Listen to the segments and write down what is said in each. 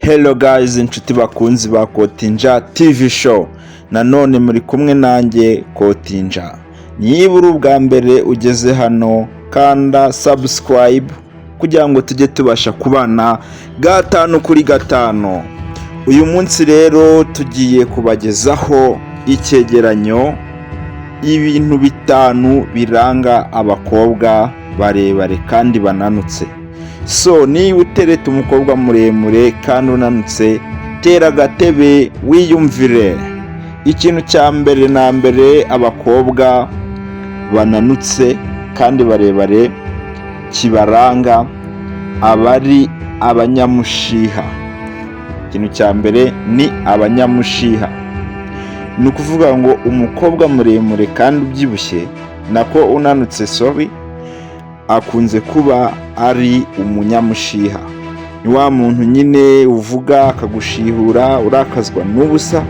Hello guys, inshuti bakunzi ba Kotinja TV show. Nanone muri kumwe nanjye Kotinja. Niba uri ubwa mbere ugeze hano, kanda subscribe kugira ngo tujye tubasha kubana gatanu kuri gatanu. Uyu munsi rero tugiye kubagezaho icyegeranyo ibintu bitanu biranga abakobwa barebare kandi bananutse. So niba utereta umukobwa muremure kandi unanutse, tera agatebe wiyumvire. Ikintu cya mbere na mbere abakobwa bananutse kandi barebare kibaranga abari abanyamushiha. Ikintu cya mbere ni abanyamushiha. Ni ukuvuga ngo umukobwa muremure kandi ubyibushye, nako unanutse akunze kuba ari umunyamushiha. Ni wa muntu nyine uvuga akagushihura urakazwa n'ubusa.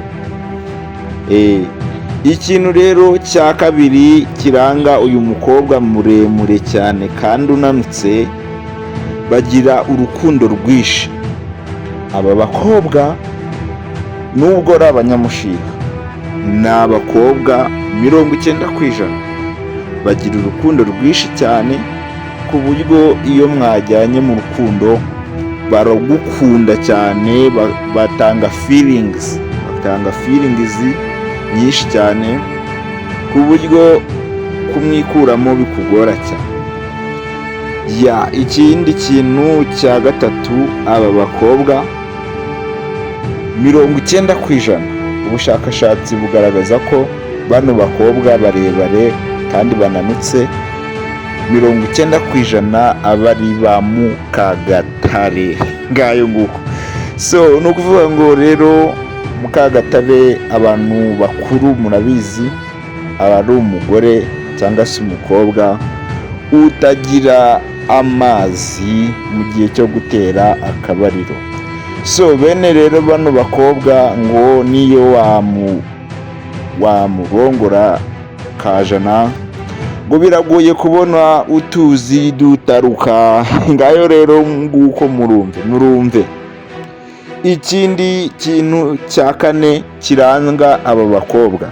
Ikintu rero cya kabiri kiranga uyu mukobwa muremure cyane kandi unanutse, bagira urukundo rwinshi. Aba bakobwa nubwo ari abanyamushiha, ni abakobwa 90%. Bagira urukundo rwinshi cyane ku buryo iyo mwajyanye mu rukundo baragukunda cyane, batanga feelings nyinshi cyane ku buryo kumwikuramo bikugora cyane. Ikindi kintu cya gatatu, aba bakobwa 90%, ubushakashatsi bugaragaza ko bano bakobwa barebare kandi bananutse 90% aba ari ba Mukagatare. Ngayo nguko. So ni ukuvuga ngo rero Mukagatare, abantu bakuru murabizi, aba ari umugore cyangwa se umukobwa utagira amazi mu gihe cyo gutera akabariro. So bene rero bano bakobwa ngo niyo wamurongora kajana, ngo biragoye kubona utuzi dutaruka. Ngayo rero nguko murumve. Ikindi kintu cya kane kiranga aba bakobwa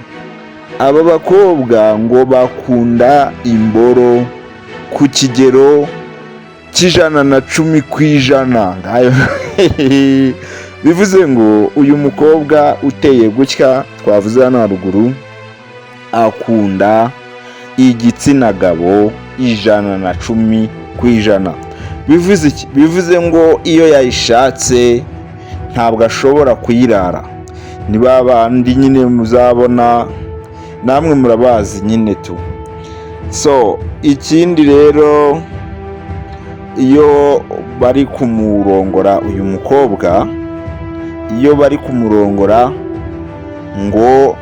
ngo bakunda imboro ku kigero c'110%. Ngayo bivuze ngo uyu mukobwa uteye gutya twavuze hano haruguru akunda igitsina gabo 110%. Bivuze iki? Bivuze ngo iyo yayishatse ntabwo ashobora kuyirara. Ni babandi nyine muzabona, namwe murabazi nyine tu. So ikindi rero, iyo bari kumurongora uyu mukobwa, iyo bari kumurongora ngo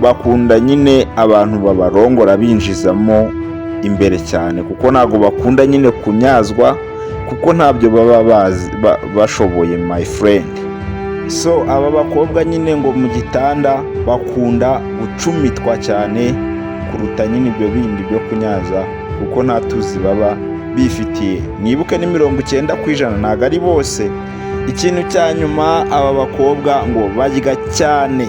bakunda nyine abantu babarongora binjizamo imbere cyane, kuko ntabwo bakunda nyine kunyazwa, kuko ntabyo baba bashoboye my friend. So aba bakobwa nyine ngo mu gitanda bakunda gucumitwa cyane kuruta nyine ibyo bindi byo kunyaza, kuko nta tuzi baba bifitiye. Mwibuke ni 90%, ntabwo ari bose. Ikintu cya nyuma, aba bakobwa ngo barya cyane.